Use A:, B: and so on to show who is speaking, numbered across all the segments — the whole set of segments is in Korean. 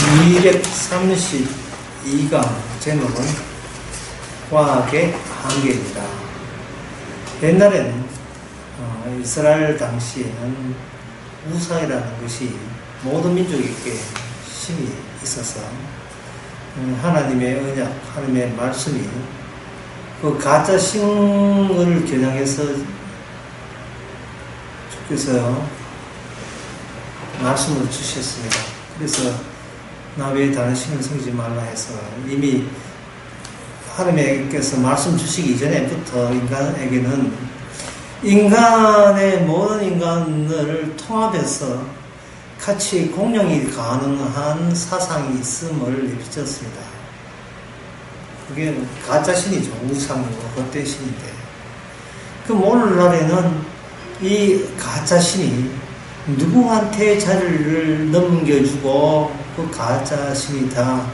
A: 232강 제목은 과학의 한계입니다. 옛날에는 이스라엘 당시에는 우상이라는 것이 모든 민족에게 신이 있어서 하나님의 언약, 하나님의 말씀이 그 가짜 신을 겨냥해서 주께서 말씀을 주셨습니다. 그래서 나 외에 다른 신을 섬기지 말라 해서 이미 하나님께서 말씀 주시기 전에부터 인간에게는 인간의 모든 인간을 통합해서 같이 공용이 가능한 사상이 있음을 내비쳤습니다. 그게 가짜신이죠. 우상이고 헛된 신인데, 그럼 오늘날에는 이 가짜신이 누구한테 자리를 넘겨주고 그 가짜신이 다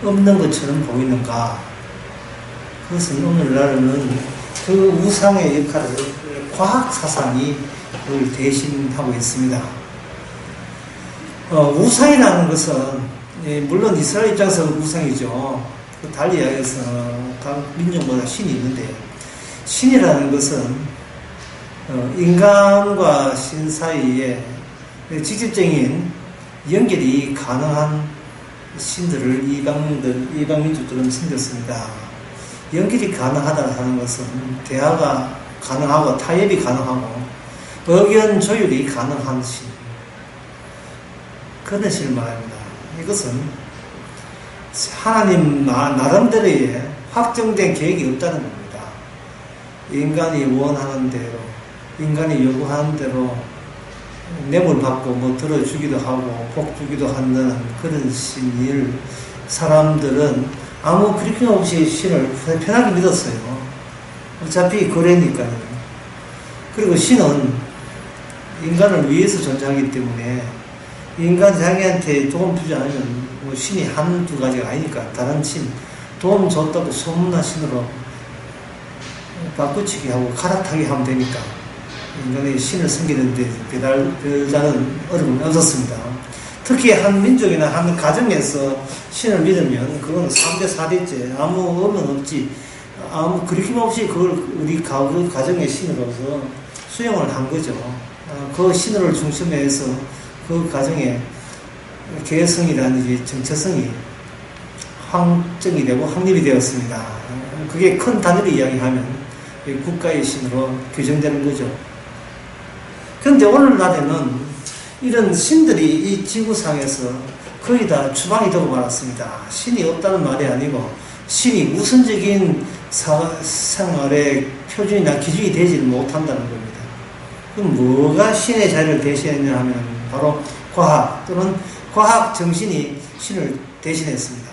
A: 없는 것처럼 보이는가? 그것은 오늘날은 그 우상의 역할을 과학사상이 그걸 대신하고 있습니다. 우상이라는 것은 물론 이스라엘 입장에서는 우상이죠. 달리 이야기해서 각 민족마다 신이 있는데, 신이라는 것은 인간과 신 사이에 직접적인 연결이 가능한 신들을 이방 민족들은 섬겼습니다. 연결이 가능하다 하는 것은 대화가 가능하고 타협이 가능하고 의견 조율이 가능한 신, 그런 신을 말합니다. 이것은 하나님 나름대로의 확정된 계획이 없다는 겁니다. 인간이 원하는 대로, 인간이 요구하는 대로 뇌물 받고 뭐 들어주기도 하고 복 주기도 하는 그런 신을 사람들은 아무 그리낌 없이 신을 편하게 믿었어요. 어차피 거래니까요. 그리고 신은 인간을 위해서 존재하기 때문에 인간 자기한테 도움 주지 않으면 뭐 신이 한두 가지가 아니니까 다른 신 도움 줬다고 소문난 신으로 바꾸치기 하고 갈아타기 하면 되니까 인간의 신을 섬기는데 별다른 어려움은 없었습니다. 특히 한 민족이나 한 가정에서 신을 믿으면 그건 3대 4대째 아무 의문 없지, 아무 그리낌 없이 그걸 우리 가정의 신으로서 수용을 한 거죠. 그 신을 중심에 해서 그 가정의 개성이라든지 정체성이 확정이 되고 확립이 되었습니다. 그게 큰 단어로 이야기하면 국가의 신으로 규정되는 거죠. 그런데 오늘날에는 이런 신들이 이 지구상에서 거의 다 추방이 되고 말았습니다. 신이 없다는 말이 아니고 신이 우선적인 생활의 표준이나 기준이 되지 못한다는 겁니다. 그럼 뭐가 신의 자리를 대신했냐 하면 바로 과학 또는 과학 정신이 신을 대신했습니다.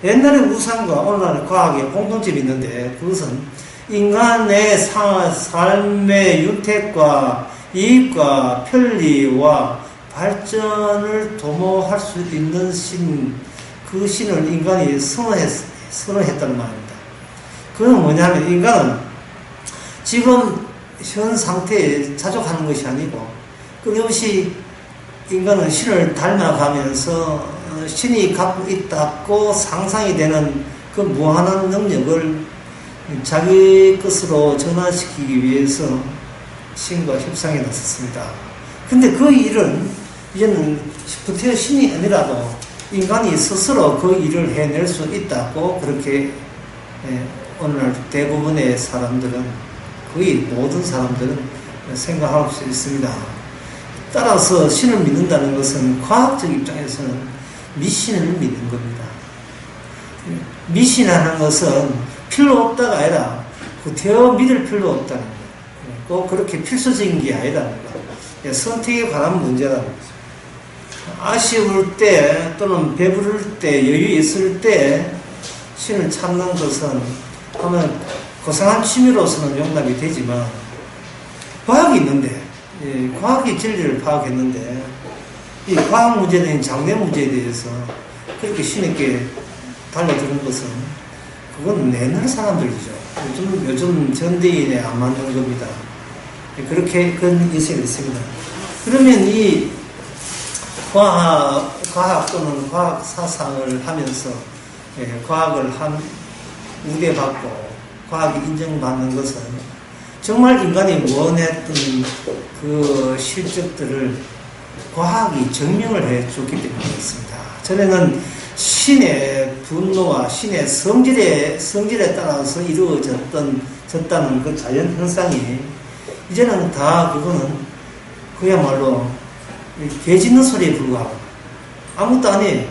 A: 옛날의 우상과 오늘날의 과학의 공통점이 있는데, 그것은 인간의 삶의 윤택과 이익과 편리와 발전을 도모할 수 있는 신, 그 신을 인간이 선언했다는 말입니다. 그건 뭐냐면 인간은 지금 현 상태에 자족하는 것이 아니고 끊임없이 인간은 신을 닮아가면서 신이 갖고 있다고 상상이 되는 그 무한한 능력을 자기 것으로 전환시키기 위해서 신과 협상에 나섰습니다. 근데 그 일은 이제는 부터 신이 아니라도 인간이 스스로 그 일을 해낼 수 있다고 그렇게 오늘날 대부분의 사람들은, 거의 모든 사람들은 생각할 수 있습니다. 따라서 신을 믿는다는 것은 과학적 입장에서는 미신을 믿는 겁니다. 미신하는 것은 필요 없다가 아니라 되어 믿을 필요 없다는 거예요. 꼭 그렇게 필수적인 게 아니라는 거예요. 선택에 관한 문제라는 거죠. 아쉬울 때 또는 배부를 때, 여유 있을 때 신을 찾는 것은 하면 고상한 취미로서는 용납이 되지만, 과학이 있는데, 과학이 진리를 파악했는데 이 과학 문제에 대한 장래 문제에 대해서 그렇게 신에게 달려드는 것은 그건 옛날 사람들이죠. 요즘 현대인에 안 맞는 겁니다. 그렇게 그런 인식이 있습니다. 그러면 이 과학 또는 과학 사상을 하면서 과학을 우대받고 과학이 인정받는 것은 정말 인간이 원했던 그 실적들을 과학이 증명을 해줬기 때문이었습니다. 전에는 신의 분노와 신의 성질에 따라서 이루어졌다는 그 자연 현상이 이제는 다 그거는 그야말로 개 짖는 소리에 불과하고 아무것도 아니에요.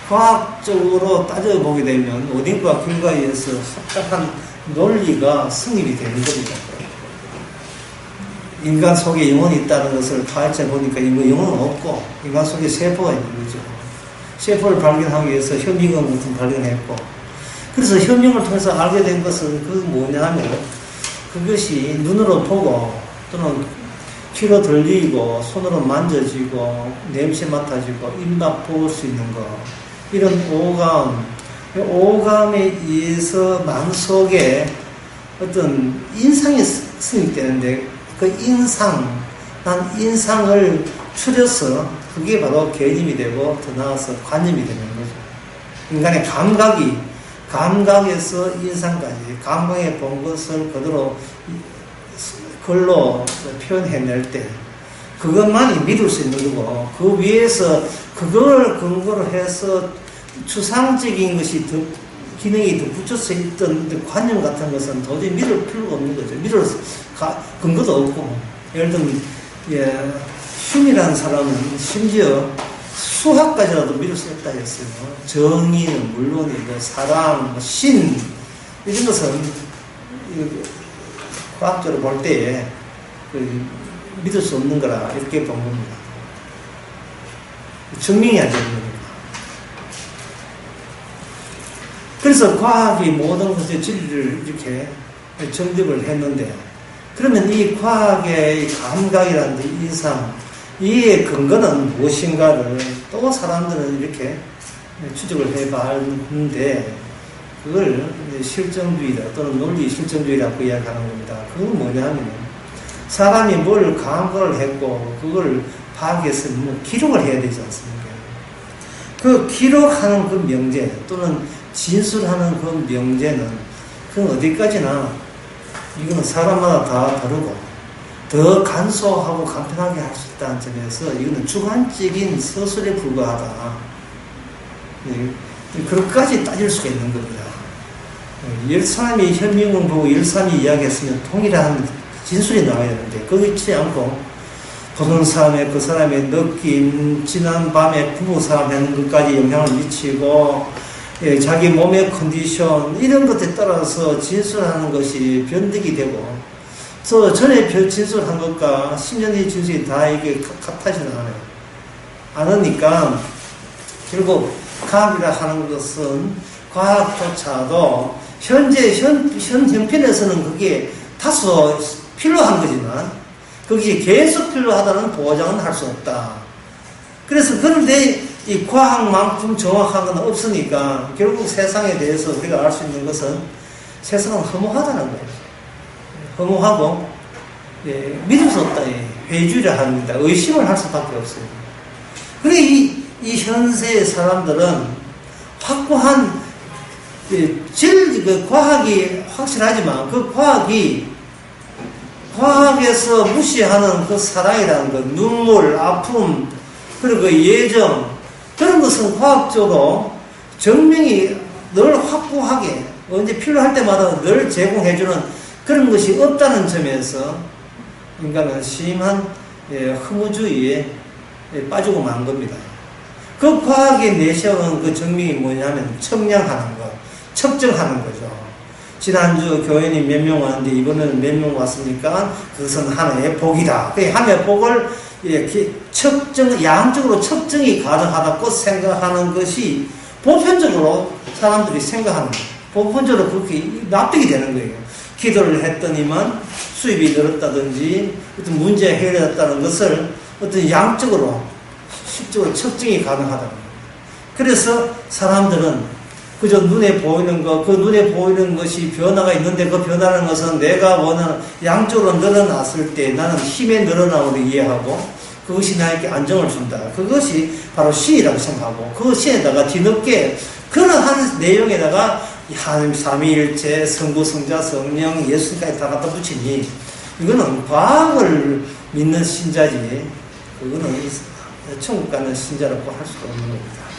A: 과학적으로 따져보게 되면 어딘가 결과에 의해서 합당한 논리가 성립이 되는 겁니다. 인간 속에 영혼이 있다는 것을 파헤쳐 보니까 영혼은 없고 인간 속에 세포가 있는 거죠. 세포를 발견하기 위해서 현미경 같은 발견했고, 그래서 현미경을 통해서 알게 된 것은 그 뭐냐 하면 그것이 눈으로 보고 또는 귀로 들리고 손으로 만져지고 냄새 맡아지고 입맛 볼 수 있는 것, 이런 오감에 의해서 마음속에 어떤 인상이 성립되는데 그 인상을 추려서 그게 바로 개념이 되고 더 나아가서 관념이 되는 거죠. 인간의 감각에서 인상까지 감각에 본 것을 그대로 글로 표현해낼 때 그것만이 믿을 수 있는 거고, 그 위에서 그걸 근거로 해서 추상적인 것이 기능이 더 붙여서 있던 관념 같은 것은 도저히 믿을 필요가 없는 거죠. 믿을 근거도 없고. 예를 들면 흉이라는 사람은 심지어 수학까지라도 믿을 수 있다 했어요. 정의는 물론이고 사랑, 신 이런 것은 과학적으로 볼 때에 믿을 수 없는 거라 이렇게 본 겁니다. 증명이 안 되는 겁니다. 그래서 과학이 모든 것의 진리를 이렇게 정립을 했는데, 그러면 이 과학의 감각이라든지 인상, 이의 근거는 무엇인가를 또 사람들은 이렇게 추적을 해봤는데, 그걸 실정주의다 또는 논리 실정주의라고 이야기하는 겁니다. 그건 뭐냐 하면 사람이 뭘 감각을 했고 그걸 파악해서 기록을 해야 되지 않습니까? 그 기록하는 그 명제 또는 진술하는 그 명제는 그건 어디까지나 이거는 사람마다 다 다르고 더 간소하고 간편하게 할 수 있다는 점에서 이거는 주관적인 서술에 불과하다. 그것까지 따질 수가 있는 겁니다. 13이 현미경을 보고 13이 이야기했으면 동일한 진술이 나와야 되는데 그렇지 않고 보는 사람의 그 사람의 느낌, 지난 밤에 부부 사람 하는 것까지 영향을 미치고 자기 몸의 컨디션 이런 것에 따라서 진술하는 것이 변덕이 되고, 또 전에 진술한 것과 10년 뒤 진술이 다 이게 같아지는 않으니까 결국 과학이라 하는 것은 과학조차도 현재 현 형편에서는 그게 다소 필요한 거지만 그것이 계속 필요하다는 보장은 할 수 없다. 그래서 그런데 이 과학만큼 정확한 건 없으니까 결국 세상에 대해서 우리가 알 수 있는 것은 세상은 허무하다는 거예요. 허무하고 믿을 수 없다. 회의주의를 합니다. 의심을 할 수밖에 없어요. 그래 이 현세의 사람들은 확고한 그 과학이 확실하지만 그 과학에서 무시하는 그 사랑이라는 것, 눈물, 아픔, 그리고 그 예정, 그런 것은 과학적으로 증명이 늘 확고하게 언제 필요할 때마다 늘 제공해주는 그런 것이 없다는 점에서 인간은 심한 허무주의에 빠지고 만 겁니다. 그 과학이 내세운 그 증명이 뭐냐면 측량하는 것, 측정하는 거죠. 지난주 교인이 몇 명 왔는데 이번에는 몇 명 왔으니까 그것은 하나의 복이다. 그 하나의 복을 이렇게 양적으로 측정이 가능하다고 생각하는 것이 보편적으로 사람들이 생각하는 거예요. 보편적으로 그렇게 납득이 되는 거예요. 기도를 했더니만 수입이 늘었다든지 어떤 문제가 해결됐다는 것을 어떤 양적으로 실적으로 측정이 가능하다는 거예요. 그래서 사람들은 그저 눈에 보이는 것, 그 눈에 보이는 것이 변화가 있는데 그 변화라는 것은 내가 원하는 양쪽으로 늘어났을 때 나는 힘에 늘어나오를 이해하고 그것이 나에게 안정을 준다. 그것이 바로 신이라고 생각하고 그 신에다가 뒤늦게 그러한 내용에다가 하나님 삼위일체, 성부, 성자, 성령, 예수님까지 다 갖다 붙이니 이거는 과학을 믿는 신자지 그거는 천국 가는 신자라고 할 수가 없는 겁니다.